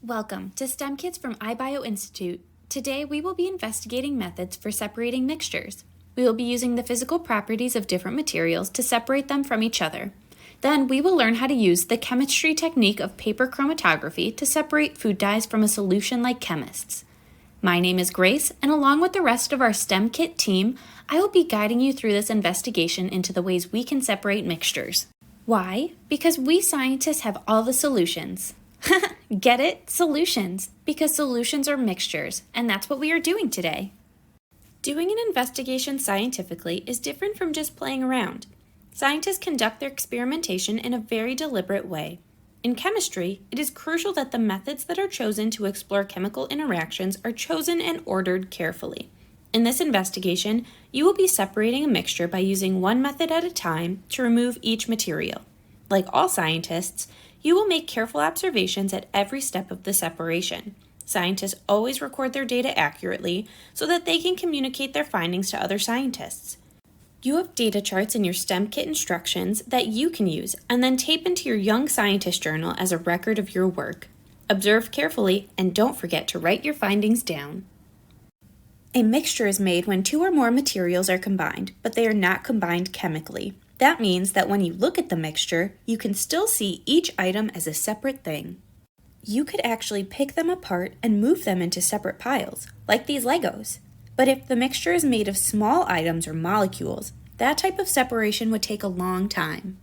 Welcome to STEMKits from iBio Institute. Today we will be investigating methods for separating mixtures. We will be using the physical properties of different materials to separate them from each other. Then we will learn how to use the chemistry technique of paper chromatography to separate food dyes from a solution like chemists. My name is Grace, and along with the rest of our STEMKit team, I will be guiding you through this investigation into the ways we can separate mixtures. Why? Because we scientists have all the solutions. Get it? Solutions. Because solutions are mixtures, and that's what we are doing today. Doing an investigation scientifically is different from just playing around. Scientists conduct their experimentation in a very deliberate way. In chemistry, it is crucial that the methods that are chosen to explore chemical interactions are chosen and ordered carefully. In this investigation, you will be separating a mixture by using one method at a time to remove each material. Like all scientists, you will make careful observations at every step of the separation. Scientists always record their data accurately so that they can communicate their findings to other scientists. You have data charts in your STEMKit instructions that you can use and then tape into your Young Scientist journal as a record of your work. Observe carefully and don't forget to write your findings down. A mixture is made when two or more materials are combined, but they are not combined chemically. That means that when you look at the mixture, you can still see each item as a separate thing. You could actually pick them apart and move them into separate piles, like these Legos. But if the mixture is made of small items or molecules, that type of separation would take a long time.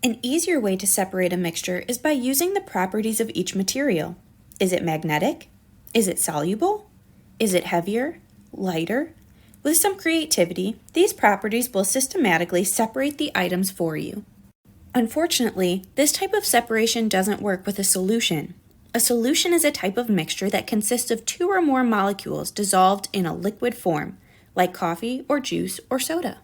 An easier way to separate a mixture is by using the properties of each material. Is it magnetic? Is it soluble? Is it heavier? Lighter? With some creativity, these properties will systematically separate the items for you. Unfortunately, this type of separation doesn't work with a solution. A solution is a type of mixture that consists of two or more molecules dissolved in a liquid form, like coffee or juice or soda.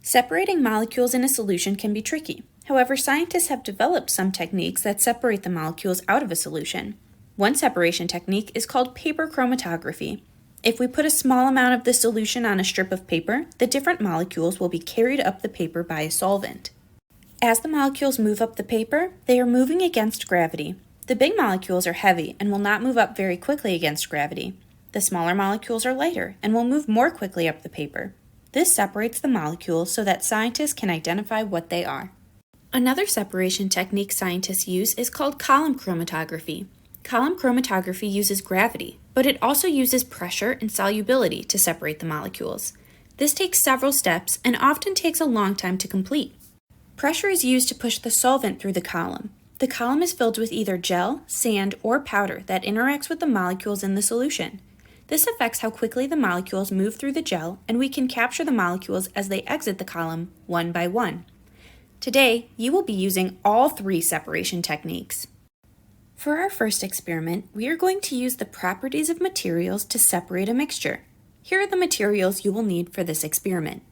Separating molecules in a solution can be tricky. However, scientists have developed some techniques that separate the molecules out of a solution. One separation technique is called paper chromatography. If we put a small amount of the solution on a strip of paper, the different molecules will be carried up the paper by a solvent. As the molecules move up the paper, they are moving against gravity. The big molecules are heavy and will not move up very quickly against gravity. The smaller molecules are lighter and will move more quickly up the paper. This separates the molecules so that scientists can identify what they are. Another separation technique scientists use is called column chromatography. Column chromatography uses gravity, but it also uses pressure and solubility to separate the molecules. This takes several steps and often takes a long time to complete. Pressure is used to push the solvent through the column. The column is filled with either gel, sand, or powder that interacts with the molecules in the solution. This affects how quickly the molecules move through the gel, and we can capture the molecules as they exit the column one by one. Today, you will be using all three separation techniques. For our first experiment, we are going to use the properties of materials to separate a mixture. Here are the materials you will need for this experiment.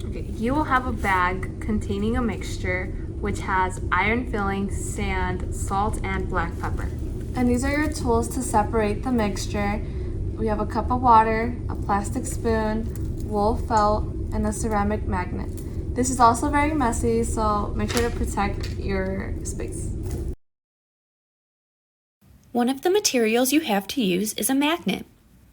Okay, you will have a bag containing a mixture which has iron filling, sand, salt, and black pepper. And these are your tools to separate the mixture. We have a cup of water, a plastic spoon, wool felt, and a ceramic magnet. This is also very messy, so make sure to protect your space. One of the materials you have to use is a magnet.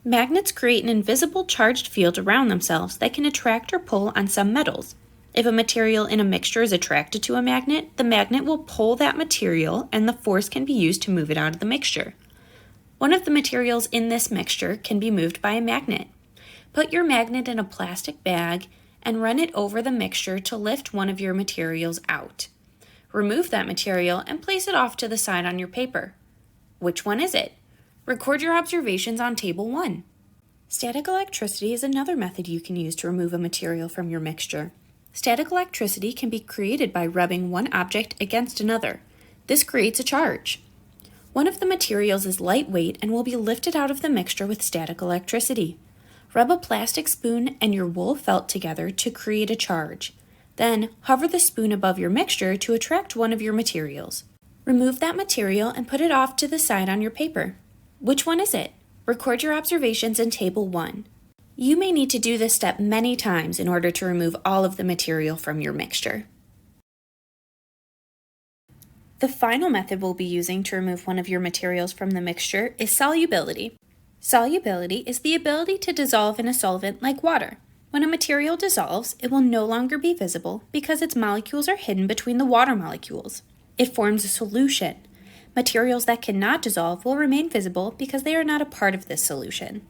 Magnets create an invisible charged field around themselves that can attract or pull on some metals. If a material in a mixture is attracted to a magnet, the magnet will pull that material and the force can be used to move it out of the mixture. One of the materials in this mixture can be moved by a magnet. Put your magnet in a plastic bag and run it over the mixture to lift one of your materials out. Remove that material and place it off to the side on your paper. Which one is it? Record your observations on Table 1. Static electricity is another method you can use to remove a material from your mixture. Static electricity can be created by rubbing one object against another. This creates a charge. One of the materials is lightweight and will be lifted out of the mixture with static electricity. Rub a plastic spoon and your wool felt together to create a charge. Then, hover the spoon above your mixture to attract one of your materials. Remove that material and put it off to the side on your paper. Which one is it? Record your observations in Table 1. You may need to do this step many times in order to remove all of the material from your mixture. The final method we'll be using to remove one of your materials from the mixture is solubility. Solubility is the ability to dissolve in a solvent like water. When a material dissolves, it will no longer be visible because its molecules are hidden between the water molecules. It forms a solution. Materials that cannot dissolve will remain visible because they are not a part of this solution.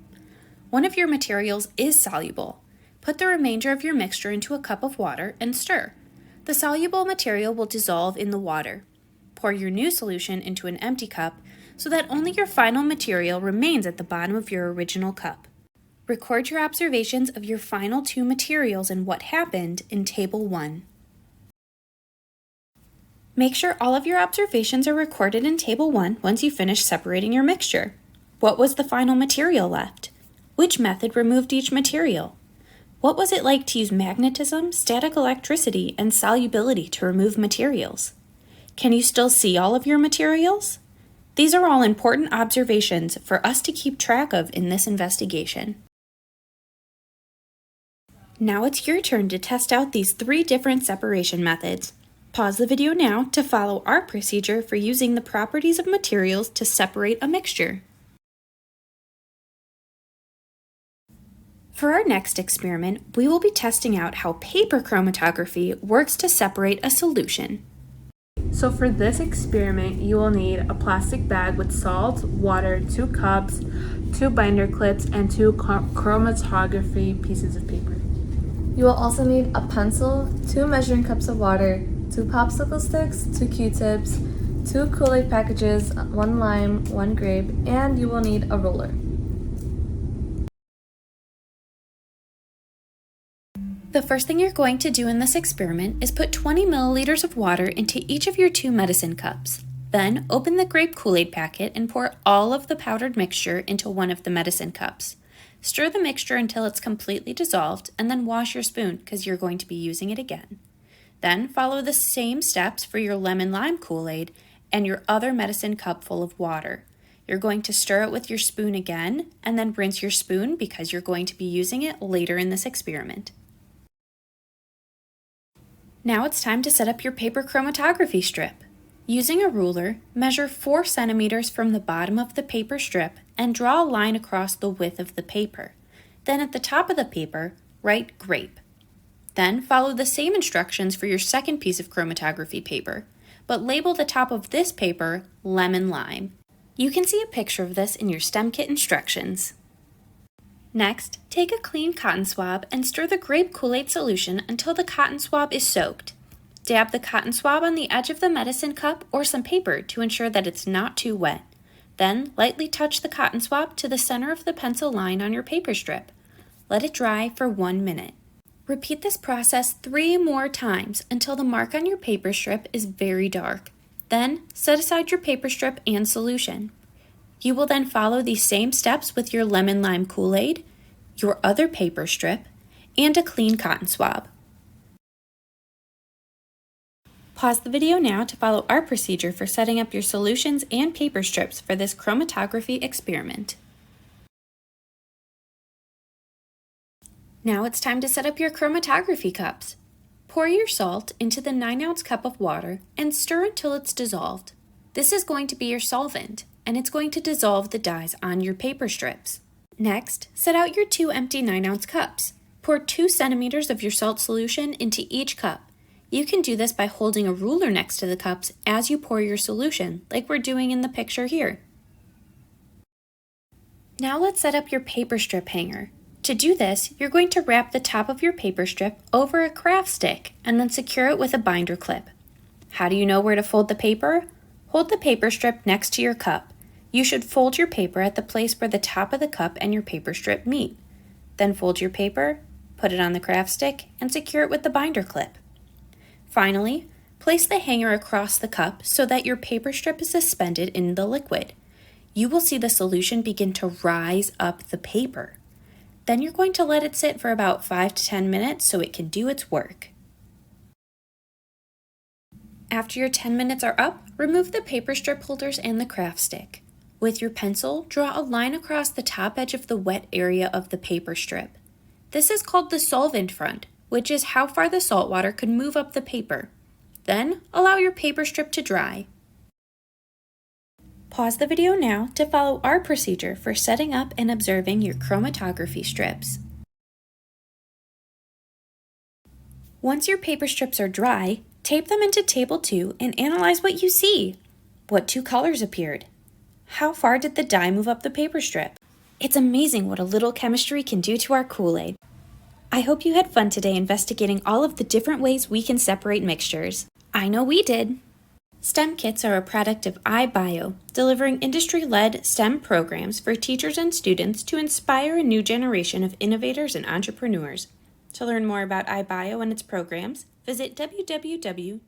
One of your materials is soluble. Put the remainder of your mixture into a cup of water and stir. The soluble material will dissolve in the water. Pour your new solution into an empty cup so that only your final material remains at the bottom of your original cup. Record your observations of your final two materials and what happened in Table 1. Make sure all of your observations are recorded in Table 1 once you finish separating your mixture. What was the final material left? Which method removed each material? What was it like to use magnetism, static electricity, and solubility to remove materials? Can you still see all of your materials? These are all important observations for us to keep track of in this investigation. Now it's your turn to test out these 3 different separation methods. Pause the video now to follow our procedure for using the properties of materials to separate a mixture. For our next experiment, we will be testing out how paper chromatography works to separate a solution. So for this experiment, you will need a plastic bag with salt, water, 2 cups, 2 binder clips, and 2 chromatography pieces of paper. You will also need a pencil, 2 measuring cups of water, 2 popsicle sticks, 2 Q-tips, 2 Kool-Aid packages, 1 lime, 1 grape, and you will need a roller. The first thing you're going to do in this experiment is put 20 milliliters of water into each of your 2 medicine cups. Then open the grape Kool-Aid packet and pour all of the powdered mixture into one of the medicine cups. Stir the mixture until it's completely dissolved and then wash your spoon because you're going to be using it again. Then follow the same steps for your lemon lime Kool-Aid and your other medicine cup full of water. You're going to stir it with your spoon again and then rinse your spoon because you're going to be using it later in this experiment. Now it's time to set up your paper chromatography strip. Using a ruler, measure 4 centimeters from the bottom of the paper strip and draw a line across the width of the paper. Then at the top of the paper, write grape. Then follow the same instructions for your second piece of chromatography paper, but label the top of this paper lemon lime. You can see a picture of this in your STEMKit instructions. Next, take a clean cotton swab and stir the grape Kool-Aid solution until the cotton swab is soaked. Dab the cotton swab on the edge of the medicine cup or some paper to ensure that it's not too wet. Then lightly touch the cotton swab to the center of the pencil line on your paper strip. Let it dry for 1 minute. Repeat this process 3 more times until the mark on your paper strip is very dark. Then set aside your paper strip and solution. You will then follow these same steps with your lemon lime Kool-Aid, your other paper strip, and a clean cotton swab. Pause the video now to follow our procedure for setting up your solutions and paper strips for this chromatography experiment. Now it's time to set up your chromatography cups. Pour your salt into the 9-ounce cup of water and stir until it's dissolved. This is going to be your solvent, and it's going to dissolve the dyes on your paper strips. Next, set out your 2 empty 9-ounce cups. Pour 2 centimeters of your salt solution into each cup. You can do this by holding a ruler next to the cups as you pour your solution, like we're doing in the picture here. Now let's set up your paper strip hanger. To do this, you're going to wrap the top of your paper strip over a craft stick and then secure it with a binder clip. How do you know where to fold the paper? Hold the paper strip next to your cup. You should fold your paper at the place where the top of the cup and your paper strip meet. Then fold your paper, put it on the craft stick, and secure it with the binder clip. Finally, place the hanger across the cup so that your paper strip is suspended in the liquid. You will see the solution begin to rise up the paper. Then you're going to let it sit for about 5 to 10 minutes so it can do its work. After your 10 minutes are up, remove the paper strip holders and the craft stick. With your pencil, draw a line across the top edge of the wet area of the paper strip. This is called the solvent front, which is how far the salt water could move up the paper. Then, allow your paper strip to dry. Pause the video now to follow our procedure for setting up and observing your chromatography strips. Once your paper strips are dry, tape them into Table 2 and analyze what you see. What 2 colors appeared? How far did the dye move up the paper strip? It's amazing what a little chemistry can do to our Kool-Aid. I hope you had fun today investigating all of the different ways we can separate mixtures. I know we did! STEMKits are a product of iBio, delivering industry-led STEM programs for teachers and students to inspire a new generation of innovators and entrepreneurs. To learn more about iBio and its programs, visit www.ibio.org.